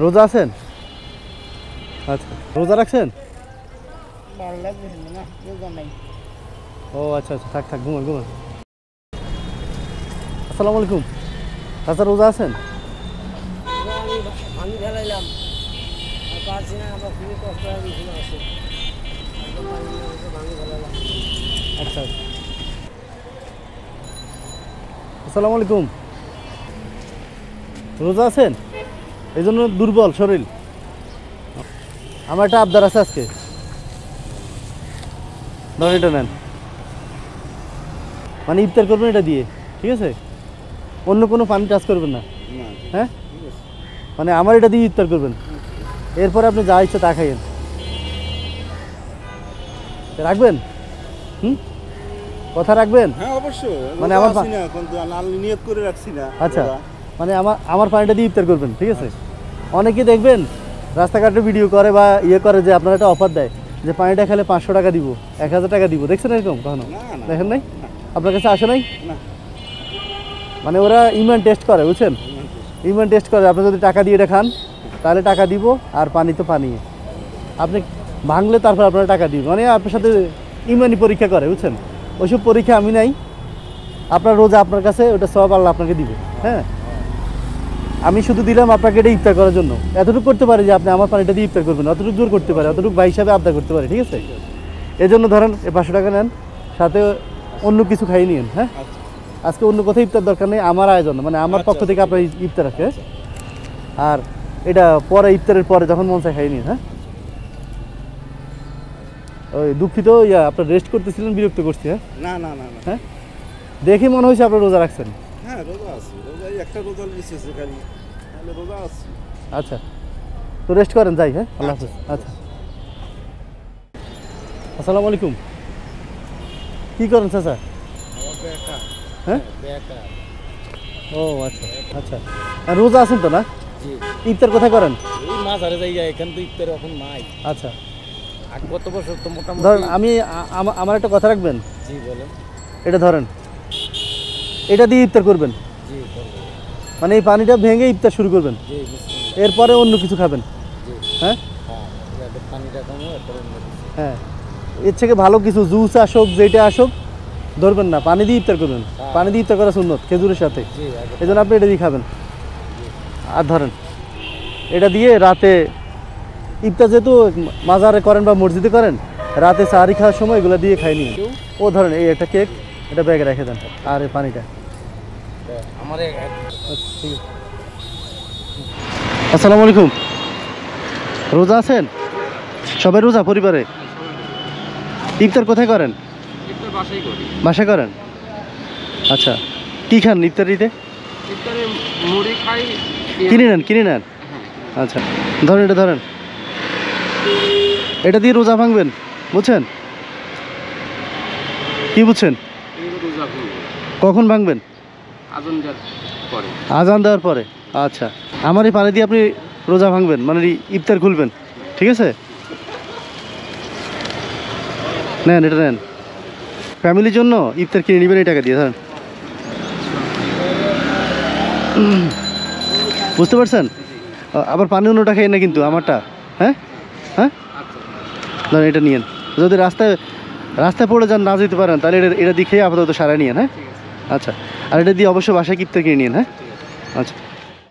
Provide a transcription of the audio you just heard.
রোজা আছেন? আচ্ছা, রোজা রাখছেন? ও আচ্ছা আচ্ছা, থাক থাক, ঘুমান ঘুমান। আসসালামু আলাইকুম। আচ্ছা, রোজা আছেন? আমি ফেলাইলাম আর পারছি না, আমরা খুবই কষ্ট হয়ে গেছিল। আচ্ছা, আসসালামু আলাইকুম। রোজা আছেন? এই জন্য দুর্বল শরীর? আমার একটা আবদার আছে আজকে, ধর এটা নেন। মানে ইফতার করবেন এটা দিয়ে, ঠিক আছে? অন্য কোনো পানি টাচ করবেন না, হ্যাঁ? মানে আমার এটা দিয়ে ইফতার করবেন, এরপরে আপনি যা ইচ্ছা তা খাইয়েন। রাখবেন? কথা রাখবেন? হ্যাঁ অবশ্যই। মানে আমার নিয়ত করে রাখছি না। আচ্ছা, মানে আমার পানিটা দিয়ে ইফতার করবেন, ঠিক আছে? অনেকে দেখবেন রাস্তাঘাটে ভিডিও করে বা করে যে আপনারা একটা অফার দেয় যে পানিটা খেলে 500 টাকা দিব, 1000 টাকা দিব। দেখছেন এরকম কখনো? দেখেন নাই? আপনার কাছে আসে নাই? মানে ওরা ইমান টেস্ট করে, বুঝছেন? ইমান টেস্ট করে। আপনি যদি টাকা দিয়ে এটা খান তাহলে টাকা দিব, আর পানি তো পানি। আপনি ভাঙলে তারপর আপনারা টাকা দিব, মানে আপনার সাথে ইমানি পরীক্ষা করে, বুঝছেন? ওইসব পরীক্ষা আমি নাই। আপনার রোজা আপনার কাছে, ওটা সব আল্লাহ আপনাকে দিবে। হ্যাঁ, আমি শুধু দিলাম আপনাকে এটা ইফতার করার জন্য। এতটুকু করতে পারি যে আপনি আমার পানিটা দিয়ে ইফতার করবেন, অতটুকু জোর করতে পারে, অতটুকু ভাই হিসাবে আবদার করতে পারে, ঠিক আছে? এই জন্য ধরেন এই 500 টাকা নেন, সাথে অন্য কিছু খাইয়ে নিন। হ্যাঁ, আজকে অন্য কোথাও ইফতার দরকার নেই, আমার আয়োজন, মানে আমার পক্ষ থেকে আপনার ইফতার আছে। আর এটা পরে, ইফতারের পরে যখন মন চায় খাইয়ে নিন। হ্যাঁ, ওই দুঃখিত, আপনার রেস্ট করতেছিলেন, বিরক্ত করছি। হ্যাঁ, না না না না, হ্যাঁ, দেখে মনে হয়েছে আপনার রোজা রাখছেন। হ্যাঁ রোজা আছি, রোজা একটা রোজা লিখেছে খালি, তাহলে রোজা আছি। আচ্ছা, তো রেস্ট করেন, যাই। হ্যাঁ, আল্লাহ হাফেজ। আচ্ছা, আসসালামু আলাইকুম। কী করেন চাচা? হ্যাঁ, ও আচ্ছা আচ্ছা। আর রোজা আছেন তো না? ইফতার কোথায় করেন? এই মাছ হারে যাই, এখান তো ইফতার এখন নাই। আচ্ছা, গত বছর তো মোটামুটি। ধরেন আমি আমার একটা কথা রাখবেন। জি বলেন। এটা ধরেন, এটা দিয়ে ইফতার করবেন। জি মানে এই পানিটা ভেঙে ইফতার শুরু করবেন, এরপরে অন্য কিছু খাবেন। হ্যাঁ পানিটা কম, হ্যাঁ, এর থেকে ভালো কিছু জুস আসুক, যেটা আসুক ধরবেন না, পানি দিয়ে ইফতার করবেন। পানি দিয়ে ইফতার করা সুন্নত খেজুরের সাথে, এই জন্য আপনি এটা দিয়ে খাবেন। আর ধরেন এটা দিয়ে রাতে ইফতার যেহেতু মাজারে করেন বা মসজিদে করেন, রাতে সাহারি খাওয়ার সময় এগুলো দিয়ে খাই নিন। ও ধরেন এই একটা কেক, এটা ব্যাগে রেখে দেন, আর এই পানিটা আমার। ঠিক আছে। আসসালামু আলাইকুম। রোজা আছেন? সবাই রোজা পরিবারে? ইফতার কোথায় করেন? বাসায় করেন? আচ্ছা, কি খান ইফতারিতে? মুড়ি খাই। কিনে নেন। আচ্ছা, ধরেন এটা, ধরেন এটা দিয়ে রোজা ভাঙবেন, বুঝছেন? কি বুঝছেন? কখন ভাঙবেন? আজান দেওয়ার পরে। আচ্ছা, আমার এই পানি দিয়ে আপনি রোজা ভাঙবেন, মানে ইফতার খুলবেন, ঠিক আছে? নেন, এটা নেন, ফ্যামিলির জন্য ইফতার কিনে নেবেন এই টাকা দিয়ে। ধরেন, বুঝতে পারছেন? আবার পানি অন্যটা খেয়ে না কিন্তু, আমারটা। হ্যাঁ হ্যাঁ, ধরেন এটা নিয়েন। যদি রাস্তায় পড়ে যান, না যেতে পারেন, তাহলে এটা দিয়ে খেয়ে আপাতত সারাই নিয়েন। হ্যাঁ, আচ্ছা, আর এটা দিয়ে অবশ্যই বাসায় ইফতার কিনে নিন। হ্যাঁ, আচ্ছা।